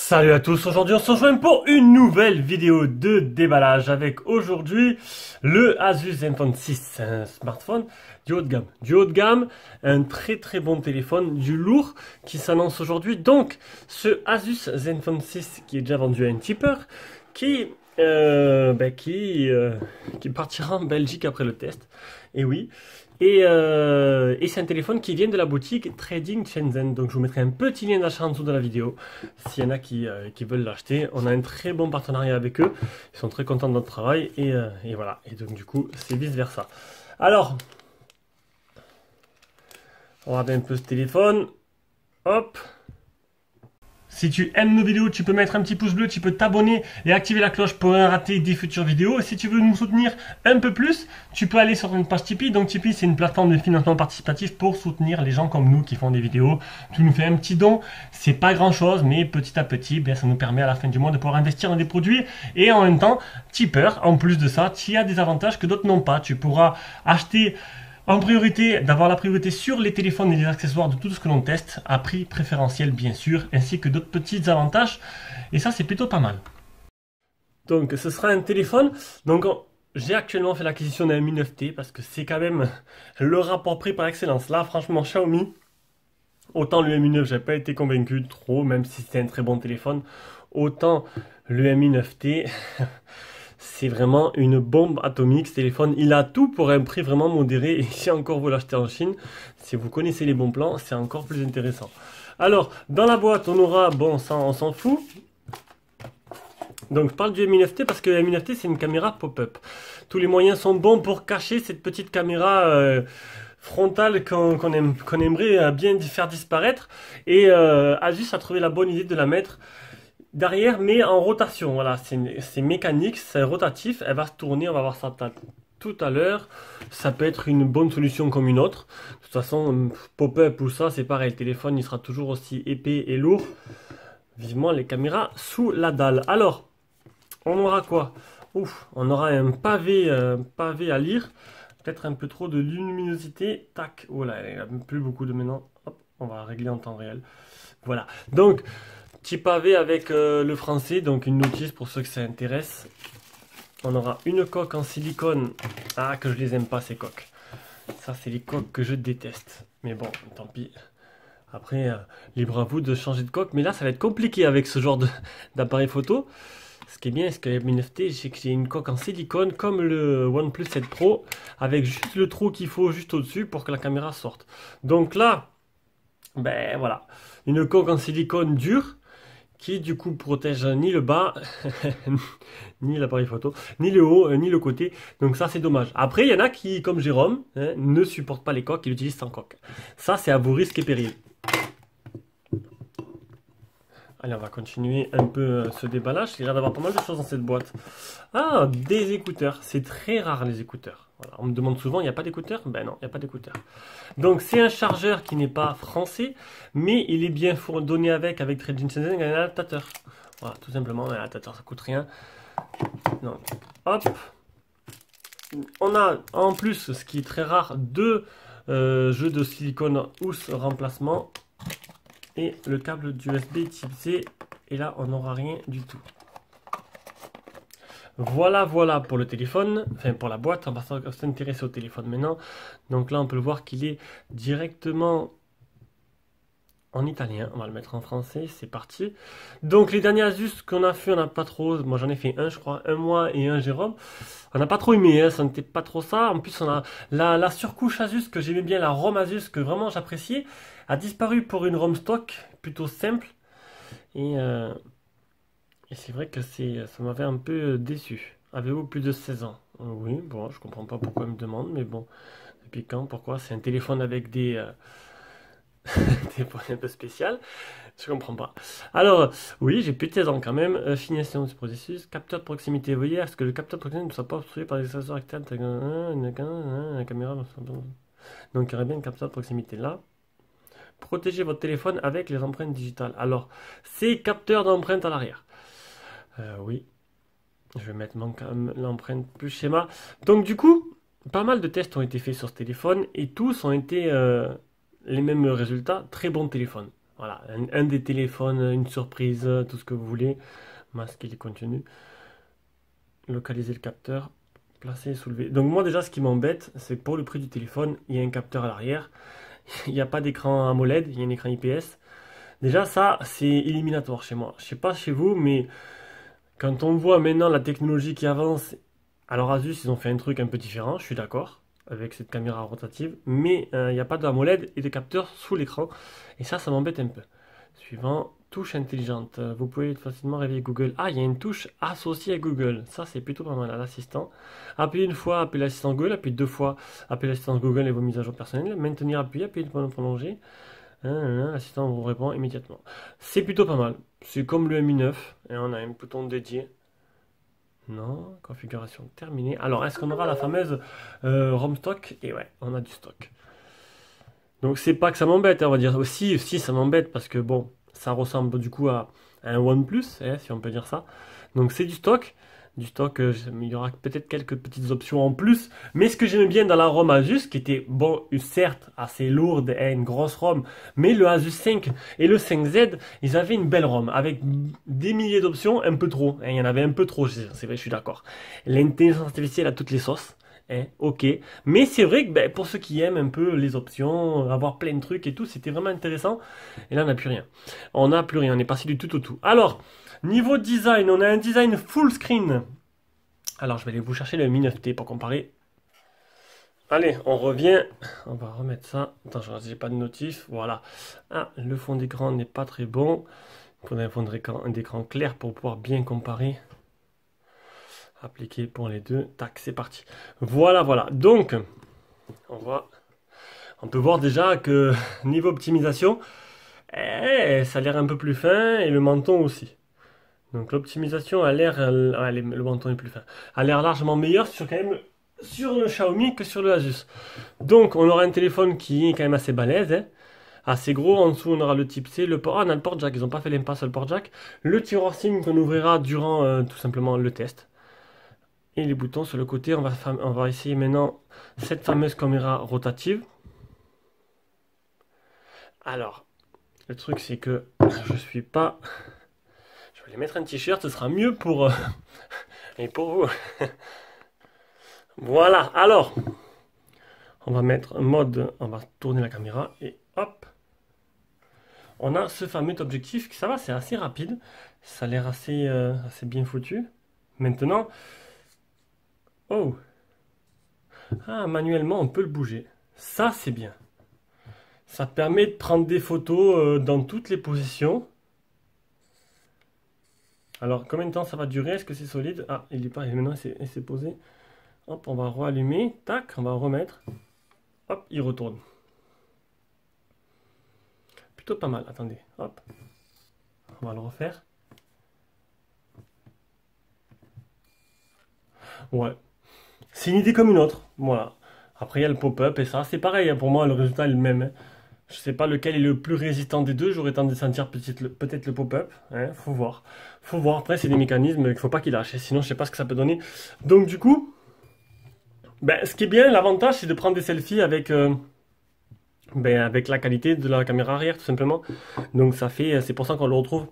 Salut à tous, aujourd'hui on se rejoint pour une nouvelle vidéo de déballage avec aujourd'hui le Asus Zenfone 6, un smartphone du haut de gamme. Du haut de gamme, un très bon téléphone, du lourd qui s'annonce aujourd'hui. Donc ce Asus Zenfone 6 qui est déjà vendu à un tipeur, qui partira en Belgique après le test, et oui. Et c'est un téléphone qui vient de la boutique Trading Shenzhen. Donc je vous mettrai un petit lien d'achat en dessous de la vidéo s'il y en a qui veulent l'acheter. On a un très bon partenariat avec eux. Ils sont très contents de notre travail et voilà. Et donc du coup c'est vice versa. Alors, on va regarder un peu ce téléphone. Hop. Si tu aimes nos vidéos, tu peux mettre un petit pouce bleu, tu peux t'abonner et activer la cloche pour ne rater des futures vidéos. Et si tu veux nous soutenir un peu plus, tu peux aller sur une page Tipeee. Donc Tipeee, c'est une plateforme de financement participatif pour soutenir les gens comme nous qui font des vidéos. Tu nous fais un petit don, c'est pas grand chose, mais petit à petit, ça nous permet à la fin du mois de pouvoir investir dans des produits. Et en même temps, tipeur, en plus de ça, tu as des avantages que d'autres n'ont pas. Tu pourras acheter en priorité, d'avoir la priorité sur les téléphones et les accessoires de tout ce que l'on teste, à prix préférentiel bien sûr, ainsi que d'autres petits avantages, et ça c'est plutôt pas mal. Donc ce sera un téléphone, donc j'ai actuellement fait l'acquisition d'un Mi 9T, parce que c'est quand même le rapport prix par excellence. Là franchement Xiaomi, autant le Mi 9 j'ai pas été convaincu trop, même si c'est un très bon téléphone, autant le Mi 9T... c'est vraiment une bombe atomique ce téléphone. Il a tout pour un prix vraiment modéré. Et si encore vous l'achetez en Chine, si vous connaissez les bons plans, c'est encore plus intéressant. Alors, dans la boîte, on aura, bon, ça on s'en fout. Donc, je parle du Mi 9T parce que le Mi 9T, c'est une caméra pop-up. Tous les moyens sont bons pour cacher cette petite caméra frontale qu'on aimerait bien faire disparaître. Et Asus a trouvé la bonne idée de la mettre derrière, mais en rotation. Voilà, c'est mécanique, c'est rotatif, elle va se tourner, on va voir ça tout à l'heure. Ça peut être une bonne solution comme une autre. De toute façon, pop-up ou ça, c'est pareil, le téléphone il sera toujours aussi épais et lourd. Vivement les caméras sous la dalle. Alors, on aura quoi? Ouf, on aura un pavé à lire. Peut-être un peu trop de luminosité. Tac, oh là, il n'y a plus beaucoup de maintenant. Hop, on va régler en temps réel. Voilà, donc... petit pavé avec le français, donc une notice pour ceux que ça intéresse. On aura une coque en silicone. Ah, que je les aime pas ces coques. Ça, c'est les coques que je déteste. Mais bon, tant pis. Après, libre à vous de changer de coque. Mais là, ça va être compliqué avec ce genre d'appareil photo. Ce qui est bien, c'est qu'avec Mi 9T, c'est que j'ai une coque en silicone comme le OnePlus 7 Pro, avec juste le trou qu'il faut juste au-dessus pour que la caméra sorte. Donc là, ben voilà, une coque en silicone dure, qui du coup protège ni le bas, ni l'appareil photo, ni le haut, ni le côté. Donc ça c'est dommage. Après il y en a qui, comme Jérôme, ne supportent pas les coques et l'utilisent sans coque. Ça c'est à vos risques et périls. Allez, on va continuer un peu ce déballage. Il y a l'air d'avoir pas mal de choses dans cette boîte. Ah, des écouteurs. C'est très rare les écouteurs. Voilà. On me demande souvent, il n'y a pas d'écouteurs? Ben non, il n'y a pas d'écouteurs. Donc c'est un chargeur qui n'est pas français, mais il est bien donné avec Trading Shenzhen, un adaptateur. Voilà, tout simplement, un adaptateur, ça coûte rien. Donc, hop. On a en plus, ce qui est très rare, deux jeux de silicone housse remplacement. Et le câble d'USB type C, et là on n'aura rien du tout. Voilà pour le téléphone, enfin pour la boîte. On va s'intéresser au téléphone maintenant. Donc là on peut le voir qu'il est directement en italien. On va le mettre en français, c'est parti. Donc les derniers Asus qu'on a fait, on n'a pas trop, moi j'en ai fait un je crois, un moi et un Jérôme. On n'a pas trop aimé, hein, ça n'était pas trop ça. En plus on a la surcouche Asus que j'aimais bien, la ROM Asus que vraiment j'appréciais, a disparu pour une ROM stock plutôt simple. Et c'est vrai que ça m'avait un peu déçu. Avez-vous plus de 16 ans? Oui, bon, je comprends pas pourquoi il me demande, mais bon. Depuis quand? Pourquoi? C'est un téléphone avec des... téléphone un peu spécial. Je comprends pas. Alors, oui, j'ai plus de 16 ans quand même. Finition du processus. Capteur de proximité. Veuillez à ce que le capteur de proximité ne soit pas obstrué par les accessoires externes. La caméra. Donc, il y aurait bien un capteur de proximité là. Protégez votre téléphone avec les empreintes digitales. Alors, c'est capteur d'empreinte à l'arrière. Oui. Je vais mettre l'empreinte plus schéma. Donc, du coup, pas mal de tests ont été faits sur ce téléphone et tous ont été les mêmes résultats. Très bon téléphone. Voilà, un des téléphones, une surprise, tout ce que vous voulez. Masquer les contenus. Localiser le capteur. Placer et soulever. Donc moi déjà ce qui m'embête, c'est que pour le prix du téléphone, il y a un capteur à l'arrière. Il n'y a pas d'écran AMOLED, il y a un écran IPS. Déjà ça, c'est éliminatoire chez moi. Je sais pas chez vous, mais quand on voit maintenant la technologie qui avance, alors Asus ils ont fait un truc un peu différent, je suis d'accord, avec cette caméra rotative, mais il n'y a pas d'AMOLED et de capteur sous l'écran. Et ça m'embête un peu. Suivant, touche intelligente. Vous pouvez facilement réveiller Google. Ah, il y a une touche associée à Google. Ça, c'est plutôt pas mal à l'assistant. Appuyez une fois, appuyez l'assistant Google. Appuyez deux fois, appuyez l'assistant Google et vos mises à jour personnelles. Maintenir, appuyez, appuyez le bouton prolongé. L'assistant vous répond immédiatement. C'est plutôt pas mal. C'est comme le Mi 9. Et on a un bouton dédié. Non, configuration terminée. Alors, est-ce qu'on aura la fameuse ROM stock? Et ouais, on a du stock. Donc c'est pas que ça m'embête, hein, on va dire. Aussi, si ça m'embête parce que bon, ça ressemble du coup à un OnePlus, si on peut dire ça. Donc c'est du stock. Du stock, il y aura peut-être quelques petites options en plus. Mais ce que j'aime bien dans la ROM Asus, qui était, bon, certes, assez lourde et une grosse ROM, mais le Asus 5 et le 5Z, ils avaient une belle ROM, avec des milliers d'options, un peu trop. Hein, il y en avait un peu trop, c'est vrai, je suis d'accord. L'intelligence artificielle a toutes les sauces. Ok, mais c'est vrai que pour ceux qui aiment un peu les options, avoir plein de trucs et tout, c'était vraiment intéressant. Et là, on n'a plus rien. On n'a plus rien, on est passé du tout au tout. Alors, niveau design, on a un design full screen. Alors, je vais aller vous chercher le Mi 9T pour comparer. Allez, on revient. On va remettre ça. Attends, j'ai pas de notif. Voilà. Ah, le fond d'écran n'est pas très bon. Il faudrait un fond d'écran clair pour pouvoir bien comparer. Appliquer pour les deux. Tac, c'est parti. Voilà, voilà. Donc, on peut voir déjà que niveau optimisation, ça a l'air un peu plus fin et le menton aussi. Donc l'optimisation a l'air, le menton est plus fin, a l'air largement meilleur sur le Xiaomi que sur le Asus. Donc on aura un téléphone qui est quand même assez balèze, hein, assez gros. En dessous on aura le type C, le port, on a le port jack, ils n'ont pas fait l'impasse sur le port jack. Le tiroir SIM qu'on ouvrira durant tout simplement le test. Et les boutons sur le côté, on va essayer maintenant cette fameuse caméra rotative. Alors, le truc c'est que je suis pas... Je vais aller mettre un t-shirt, ce sera mieux pour... et pour vous. Voilà, alors, on va mettre mode, on va tourner la caméra et hop. On a ce fameux objectif, ça va, c'est assez rapide. Ça a l'air assez bien foutu. Maintenant... Oh! Ah, manuellement, on peut le bouger. Ça, c'est bien. Ça permet de prendre des photos dans toutes les positions. Alors, combien de temps ça va durer? Est-ce que c'est solide? Ah, il est pas. Maintenant, il s'est posé. Hop, on va rallumer. Tac, on va remettre. Hop, il retourne. Plutôt pas mal. Attendez. Hop. On va le refaire. Ouais. C'est une idée comme une autre. Voilà. Après, il y a le pop-up et ça, c'est pareil. Hein, pour moi, le résultat est le même. Hein. Je sais pas lequel est le plus résistant des deux. J'aurais tendance à sentir peut-être le pop-up. Hein, faut voir. Faut voir. Après, c'est des mécanismes qu'il faut pas qu'il lâche. Sinon, je sais pas ce que ça peut donner. Donc, du coup, ce qui est bien, l'avantage, c'est de prendre des selfies avec, avec la qualité de la caméra arrière, tout simplement. Donc, c'est pour ça qu'on le retrouve.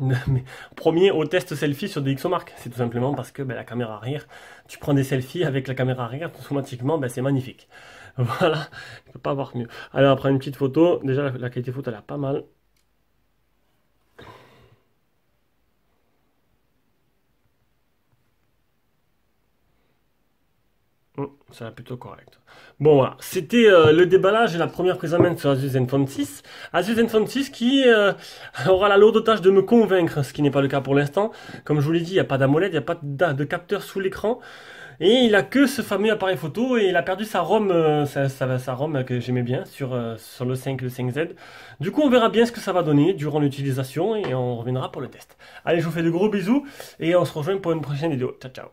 Mais premier au test selfie sur des XO-Mark, c'est tout simplement parce que la caméra arrière, tu prends des selfies avec la caméra arrière, automatiquement, c'est magnifique. Voilà, il ne peut pas avoir mieux. Alors, on va prendre une petite photo. Déjà, la qualité photo, elle a pas mal. Ça va plutôt correct. Bon, voilà. C'était le déballage et la première prise en main sur Asus Zenfone 6. Asus Zenfone 6 qui aura la lourde tâche de me convaincre, ce qui n'est pas le cas pour l'instant. Comme je vous l'ai dit, il n'y a pas d'AMOLED, il n'y a pas de capteur sous l'écran. Et il a que ce fameux appareil photo et il a perdu sa ROM, sa ROM que j'aimais bien sur le 5, le 5Z. Du coup, on verra bien ce que ça va donner durant l'utilisation et on reviendra pour le test. Allez, je vous fais de gros bisous et on se rejoint pour une prochaine vidéo. Ciao, ciao.